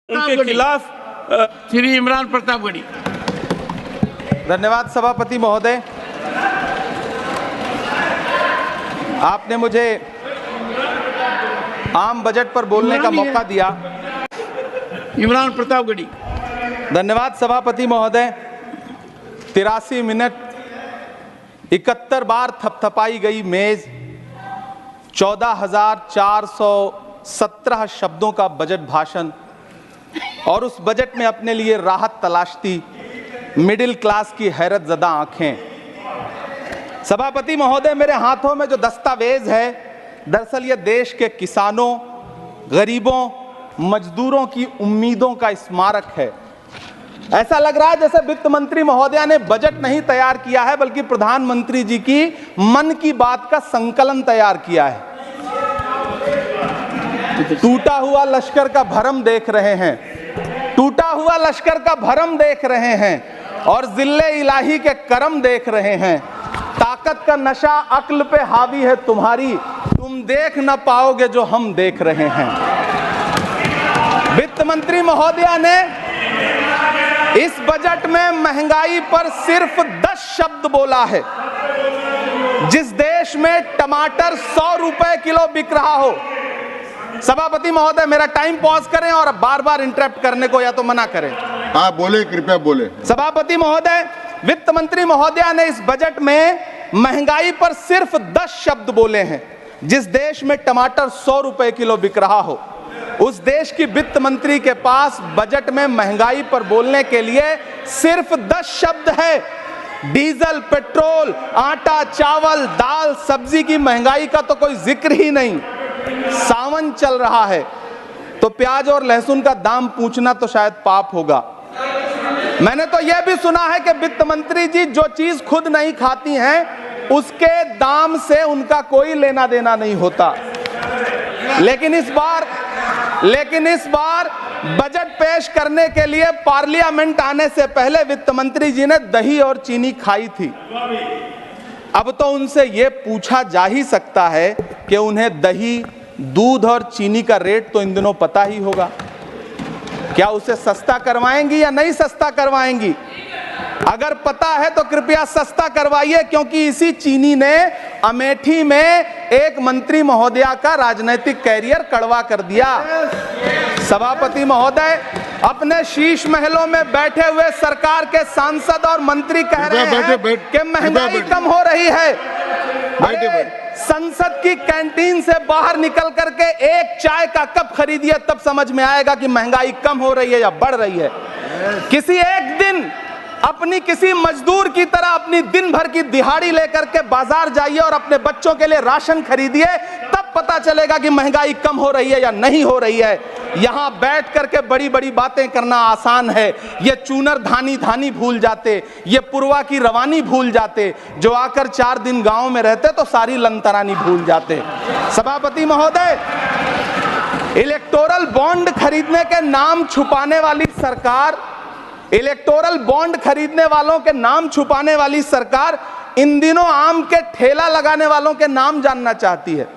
उनके खिलाफ श्री इमरान प्रतापगढ़ी। धन्यवाद सभापति महोदय, आपने मुझे आम बजट पर बोलने का मौका दिया। इमरान प्रतापगढ़ी। धन्यवाद सभापति महोदय। 83 मिनट 71 बार थपथपाई गई मेज, 14,417 शब्दों का बजट भाषण और उस बजट में अपने लिए राहत तलाशती मिडिल क्लास की हैरतज़दा आंखें। सभापति महोदय, मेरे हाथों में जो दस्तावेज है, दरअसल ये देश के किसानों, गरीबों, मजदूरों की उम्मीदों का स्मारक है। ऐसा लग रहा है जैसे वित्त मंत्री महोदया ने बजट नहीं तैयार किया है, बल्कि प्रधानमंत्री जी की मन की बात का संकलन तैयार किया है। टूटा हुआ लश्कर का भरम देख रहे हैं, टूटा हुआ लश्कर का भरम देख रहे हैं और जिल्ले इलाही के करम देख रहे हैं। ताकत का नशा अक्ल पे हावी है तुम्हारी, तुम देख न पाओगे जो हम देख रहे हैं। वित्त मंत्री महोदया ने इस बजट में महंगाई पर सिर्फ 10 शब्द बोला है। जिस देश में टमाटर 100 रुपए किलो बिक रहा हो, सभापति महोदय मेरा टाइम पॉज करें और बार बार इंटरप्ट करने को या तो मना करें। हाँ बोले, कृपया बोले। सभापति महोदय, वित्त मंत्री महोदया ने इस बजट में महंगाई पर सिर्फ 10 शब्द बोले हैं। जिस देश में टमाटर 100 रुपए किलो बिक रहा हो, उस देश की वित्त मंत्री के पास बजट में महंगाई पर बोलने के लिए सिर्फ 10 शब्द है। डीजल, पेट्रोल, आटा, चावल, दाल, सब्जी की महंगाई का तो कोई जिक्र ही नहीं। सावन चल रहा है तो प्याज और लहसुन का दाम पूछना तो शायद पाप होगा। मैंने तो यह भी सुना है कि वित्त मंत्री जी जो चीज खुद नहीं खाती हैं, उसके दाम से उनका कोई लेना देना नहीं होता। लेकिन इस बार बजट पेश करने के लिए पार्लियामेंट आने से पहले वित्त मंत्री जी ने दही और चीनी खाई थी। अब तो उनसे यह पूछा जा ही सकता है कि उन्हें दही, दूध और चीनी का रेट तो इन दिनों पता ही होगा। क्या उसे सस्ता करवाएंगी या नहीं सस्ता करवाएंगी? अगर पता है तो कृपया सस्ता करवाइए, क्योंकि इसी चीनी ने अमेठी में एक मंत्री महोदया का राजनीतिक कैरियर कड़वा कर दिया। सभापति महोदय, अपने शीश महलों में बैठे हुए सरकार के सांसद और मंत्री कह रहे हैं कि महंगाई कम हो रही है। संसद की कैंटीन से बाहर निकल करके एक चाय का कप खरीदिए, तब समझ में आएगा कि महंगाई कम हो रही है या बढ़ रही है। किसी एक दिन अपनी किसी मजदूर की तरह अपनी दिन भर की दिहाड़ी लेकर के बाजार जाइए और अपने बच्चों के लिए राशन खरीदिए, तब पता चलेगा कि महंगाई कम हो रही है या नहीं हो रही है। यहां बैठ करके बड़ी बड़ी बातें करना आसान है। ये चूनर धानी भूल जाते, ये पुरवा की रवानी भूल जाते, जो आकर 4 दिन गांव में रहते तो सारी लंतरानी भूल जाते। सभापति महोदय, इलेक्टोरल बॉन्ड खरीदने के नाम छुपाने वाली सरकार, इलेक्टोरल बॉन्ड खरीदने वालों के नाम छुपाने वाली सरकार इन दिनों आम के ठेला लगाने वालों के नाम जानना चाहती है।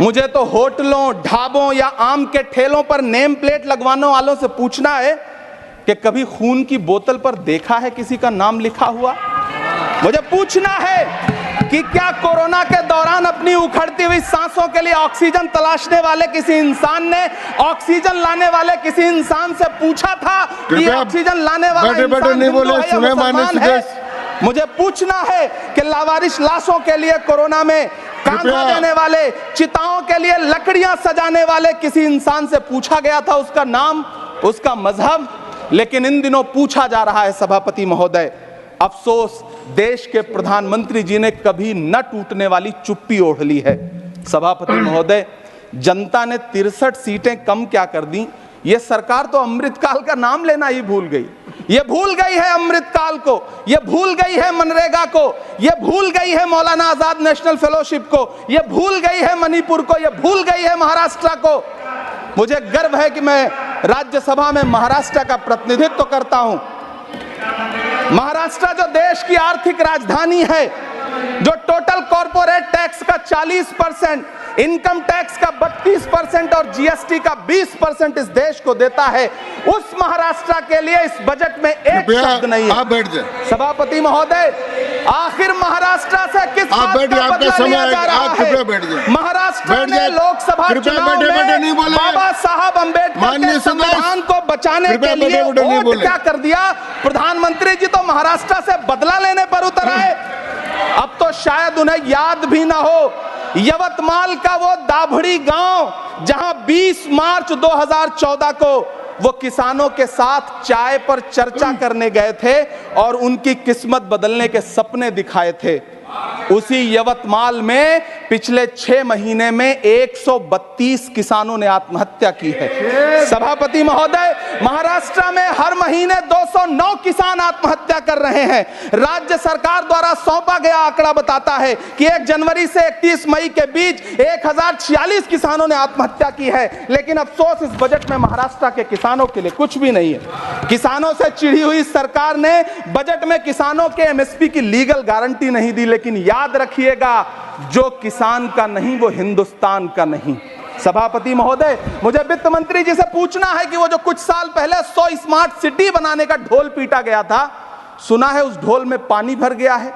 मुझे तो होटलों, ढाबों या आम के ठेलों पर नेम प्लेट लगवाने वालों से पूछना है कि कभी खून की बोतल पर देखा है किसी का नाम लिखा हुआ? मुझे पूछना है कि क्या कोरोना के दौरान अपनी उखड़ती हुई सांसों के लिए ऑक्सीजन तलाशने वाले किसी इंसान ने ऑक्सीजन लाने वाले किसी इंसान से पूछा था कि ऑक्सीजन लाने वाला इंसान हिंदू है या मुसलमान है? मुझे पूछना है कि लावारिश लाशों के लिए कोरोना में कांधा देने वाले, चिताओं के लिए लकड़ियां सजाने वाले किसी इंसान से पूछा गया था उसका नाम, उसका मजहब? लेकिन इन दिनों पूछा जा रहा है। सभापति महोदय, अफसोस देश के प्रधानमंत्री जी ने कभी न टूटने वाली चुप्पी ओढ़ ली है। सभापति महोदय, जनता ने 63 सीटें कम क्या कर दी, ये सरकार तो अमृतकाल का नाम लेना ही भूल गई। ये भूल गई है अमृतकाल को, ये भूल गई है मनरेगा को, ये भूल गई है मौलाना आजाद नेशनल फेलोशिप को, ये भूल गई है मणिपुर को, ये भूल गई है महाराष्ट्र को। मुझे गर्व है कि मैं राज्यसभा में महाराष्ट्र का प्रतिनिधित्व तो करता हूं। महाराष्ट्र जो देश की आर्थिक राजधानी है, जो टोटल कॉर्पोरेट टैक्स का 40%, इनकम टैक्स का 32% और जीएसटी का 20% इस देश को देता है, उस महाराष्ट्र के लिए इस बजट में एक शब्द नहीं है। आप बैठ जाए। सभापति महोदय, आखिर महाराष्ट्र से किस बात का बदला लिया जा रहा है? महाराष्ट्र में लोकसभा चुनाव में बाबा साहब अम्बेडकर के संविधान को बचाने के लिए वोट क्या कर दिया? प्रधानमंत्री जी तो महाराष्ट्र से बदला लेने पर उतर आए। अब तो शायद उन्हें याद भी ना हो यवतमाल का वो दाभड़ी गांव जहां 20 मार्च 2014 को वो किसानों के साथ चाय पर चर्चा करने गए थे और उनकी किस्मत बदलने के सपने दिखाए थे। उसी यवतमाल में पिछले 6 महीने में 132 किसानों ने आत्महत्या की है। सभापति महोदय, महाराष्ट्र में हर महीने 209 किसान आत्महत्या कर रहे हैं। राज्य सरकार द्वारा सौंपा गया आंकड़ा बताता है कि 1 जनवरी से 31 मई के बीच 1046 किसानों ने आत्महत्या की है। लेकिन अफसोस, इस बजट में महाराष्ट्र के किसानों के लिए कुछ भी नहीं है। किसानों से चिढ़ी हुई सरकार ने बजट में किसानों के एमएसपी की लीगल गारंटी नहीं दी। लेकिन याद रखिएगा, जो किसान का नहीं वो हिंदुस्तान का नहीं। सभापति महोदय, मुझे वित्त मंत्री जी से पूछना है कि वो जो कुछ साल पहले 100 स्मार्ट सिटी बनाने का ढोल पीटा गया था, सुना है उस ढोल में पानी भर गया है,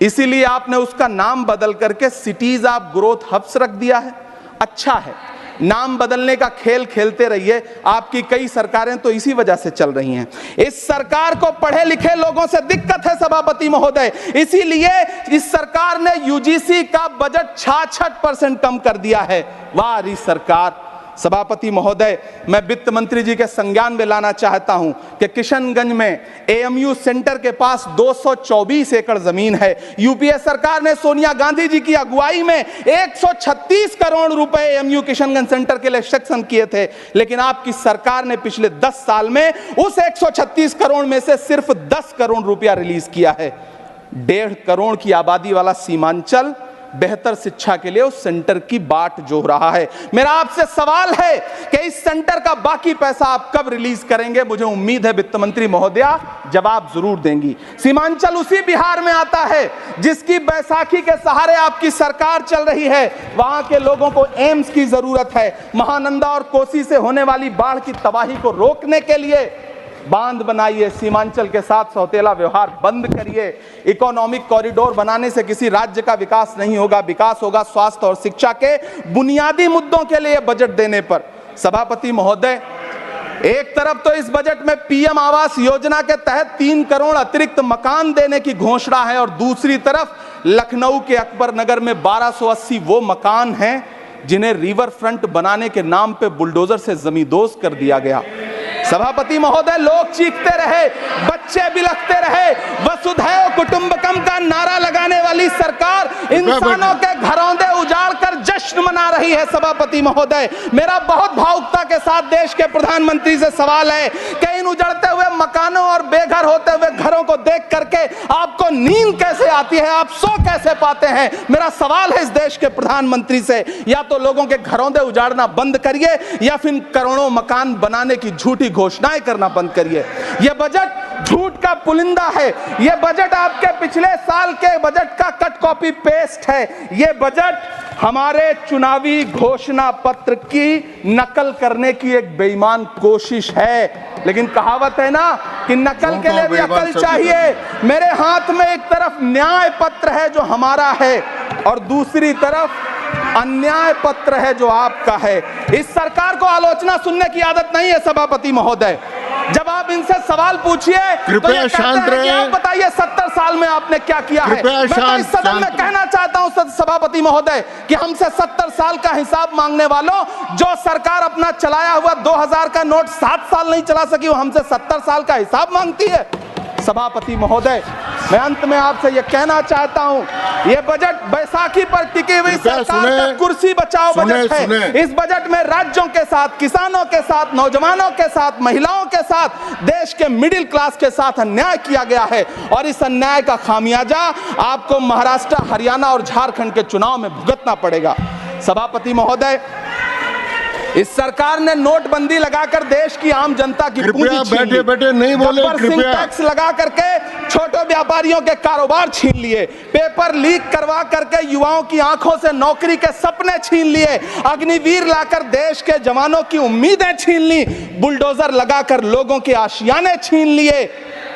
इसीलिए आपने उसका नाम बदल करके सिटीज ऑफ ग्रोथ हब्स रख दिया है। अच्छा है, नाम बदलने का खेल खेलते रहिए। आपकी कई सरकारें तो इसी वजह से चल रही हैं। इस सरकार को पढ़े लिखे लोगों से दिक्कत है सभापति महोदय, इसीलिए इस सरकार ने यूजीसी का बजट 66% कम कर दिया है। वाह री सरकार। सभापति महोदय, मैं वित्त मंत्री जी के संज्ञान में लाना चाहता हूं कि किशनगंज में एएमयू सेंटर के पास 224 एकड़ जमीन है। यूपीए सरकार ने सोनिया गांधी जी की अगुवाई में 136 करोड़ रुपए एएमयू किशनगंज सेंटर के लिए सेक्शन किए थे। लेकिन आपकी सरकार ने पिछले 10 साल में उस 136 करोड़ में से सिर्फ 10 करोड़ रुपया रिलीज किया है। 1.5 करोड़ की आबादी वाला सीमांचल बेहतर शिक्षा के लिए उस सेंटर की बाट जोह रहा है। मेरा आपसे सवाल है कि इस सेंटर का बाकी पैसा आप कब रिलीज करेंगे? मुझे उम्मीद है वित्त मंत्री महोदया जवाब जरूर देंगी। सीमांचल उसी बिहार में आता है जिसकी बैसाखी के सहारे आपकी सरकार चल रही है। वहां के लोगों को एम्स की जरूरत है। महानंदा और कोसी से होने वाली बाढ़ की तबाही को रोकने के लिए बांध बनाइए, सीमांचल के साथ सौतेला व्यवहार बंद करिए। इकोनॉमिक कॉरिडोर बनाने से किसी राज्य का विकास नहीं होगा, विकास होगा स्वास्थ्य और शिक्षा के बुनियादी मुद्दों के लिए बजट देने पर। सभापति महोदय, एक तरफ तो इस बजट में पीएम आवास योजना के तहत 3 करोड़ अतिरिक्त मकान देने की घोषणा है और दूसरी तरफ लखनऊ के अकबर नगर में 1280 वो मकान हैं जिन्हें रिवर फ्रंट बनाने के नाम पे बुलडोजर से जमींदोज कर दिया गया। सभापति महोदय, लोग चीखते रहे, बच्चे बिलखते रहे, वसुधैव कुटुंबकम का नारा लगाने वाली सरकार इंसानों के घरौंदे उजाड़ कर जश्न मना रही है। सभापति महोदय, मेरा बहुत भावुकता के साथ देश के प्रधानमंत्री से सवाल है कि इन उजड़ते हुए मकानों और बेघर होते हुए घरों को देख करके आपको नींद कैसे आती है, आप सो कैसे पाते हैं? मेरा सवाल है इस देश के प्रधानमंत्री से, या तो लोगों के घरौंदे उजाड़ना बंद करिए या फिर करोड़ों मकान बनाने की झूठी घोषणाएं करना बंद करिए। यह बजट झूठ का पुलिंदा है। यह बजट आपके पिछले साल के बजट का कट कॉपी पेस्ट है। यह बजट हमारे चुनावी घोषणा पत्र की नकल करने की एक बेईमान कोशिश है। लेकिन कहावत है ना कि नकल के लिए भी अकल चाहिए। मेरे हाथ में एक तरफ न्याय पत्र है जो हमारा है और दूसरी तरफ अन्याय पत्र है जो आपका है। इस सरकार को आलोचना सुनने की आदत नहीं है सभापति महोदय। जब आप इनसे सवाल पूछिए तो ये कहते हैं कि आप बताइए 70 साल में आपने क्या किया है। मैं तो इस सदन में कहना चाहता हूं सभापति महोदय कि हमसे 70 साल का हिसाब मांगने वालों, जो सरकार अपना चलाया हुआ 2000 का नोट 7 साल नहीं चला सकी, वो हमसे 70 साल का हिसाब मांगती है। सभापति महोदय, मैं अंत में आपसे यह कहना चाहता हूं, यह बजट बैसाखी पर टिकी हुई सरकार का कुर्सी बचाओ बजट है। इस बजट में राज्यों के साथ, किसानों के साथ, नौजवानों के साथ, महिलाओं के साथ, देश के मिडिल क्लास के साथ अन्याय किया गया है और इस अन्याय का खामियाजा आपको महाराष्ट्र, हरियाणा और झारखंड के चुनाव में भुगतना पड़ेगा। सभापति महोदय, इस सरकार ने नोटबंदी लगाकर देश की आम जनता की पूंजी कृपया छीन ली। बैठे-बैठे नहीं बोले, गब्बर सिंह कृपया। टैक्स लगा करके छोटे व्यापारियों के कारोबार छीन लिए, पेपर लीक करवा करके युवाओं की आंखों से नौकरी के सपने छीन लिए, अग्निवीर लाकर देश के जवानों की उम्मीदें छीन ली, बुलडोजर लगाकर लोगों के आशियाने छीन लिए,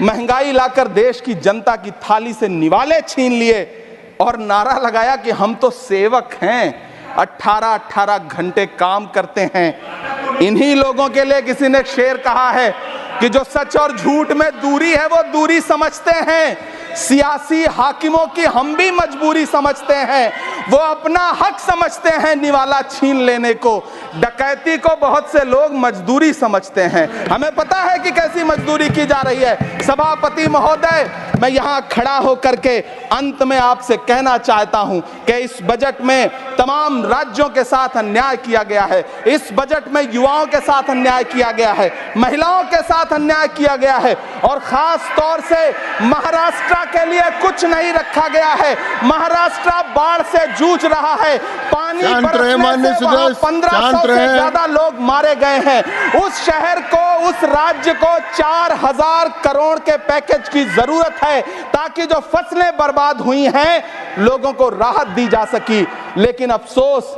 महंगाई लाकर देश की जनता की थाली से निवाले छीन लिए और नारा लगाया कि हम तो सेवक हैं, 18-18 घंटे काम करते हैं। इन्हीं लोगों के लिए किसी ने शेर कहा है कि जो सच और झूठ में दूरी है वो दूरी समझते हैं, सियासी हाकिमों की हम भी मजबूरी समझते हैं, वो अपना हक समझते हैं निवाला छीन लेने को, डकैती को बहुत से लोग मजदूरी समझते हैं। हमें पता है कि कैसी मजदूरी की जा रही है। सभापति महोदय, मैं यहाँ खड़ा होकर के अंत में आपसे कहना चाहता हूँ कि इस बजट में तमाम राज्यों के साथ अन्याय किया गया है, इस बजट में युवाओं के साथ अन्याय किया गया है, महिलाओं के साथ अन्याय किया गया है और खास तौर से महाराष्ट्र के लिए कुछ नहीं रखा गया है। महाराष्ट्र बाढ़ से जूझ रहा है, पानी बरसने से वहां 1500 से ज्यादा लोग मारे गए हैं। उस शहर को, उस राज्य को 4000 करोड़ के पैकेज की जरूरत है ताकि जो फसलें बर्बाद हुई हैं लोगों को राहत दी जा सकी। लेकिन अफसोस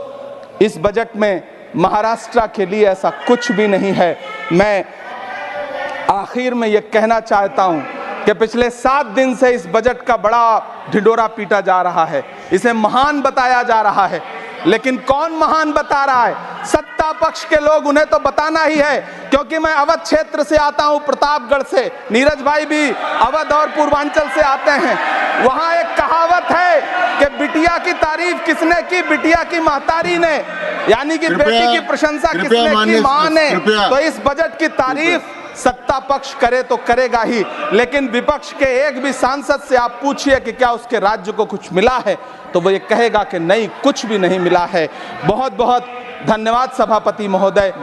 इस बजट में महाराष्ट्र के लिए ऐसा कुछ भी नहीं है। मैं आखिर में यह कहना चाहता हूं कि पिछले 7 दिन से इस बजट का बड़ा ढिंढोरा पीटा जा रहा है, इसे महान बताया जा रहा है, लेकिन कौन महान बता रहा है? सत्ता पक्ष के लोग, उन्हें तो बताना ही है, क्योंकि मैं अवध क्षेत्र से आता हूं, प्रतापगढ़ से, नीरज भाई भी अवध और पूर्वांचल से आते हैं। वहां एक कहावत है कि बिटिया की तारीफ किसने की? बिटिया की महतारी ने, यानी कि बेटी की प्रशंसा किसने की? मां ने। तो इस बजट की तारीफ सत्ता पक्ष करे तो करेगा ही, लेकिन विपक्ष के एक भी सांसद से आप पूछिए कि क्या उसके राज्य को कुछ मिला है, तो वो ये कहेगा कि नहीं, कुछ भी नहीं मिला है। बहुत बहुत धन्यवाद सभापति महोदय।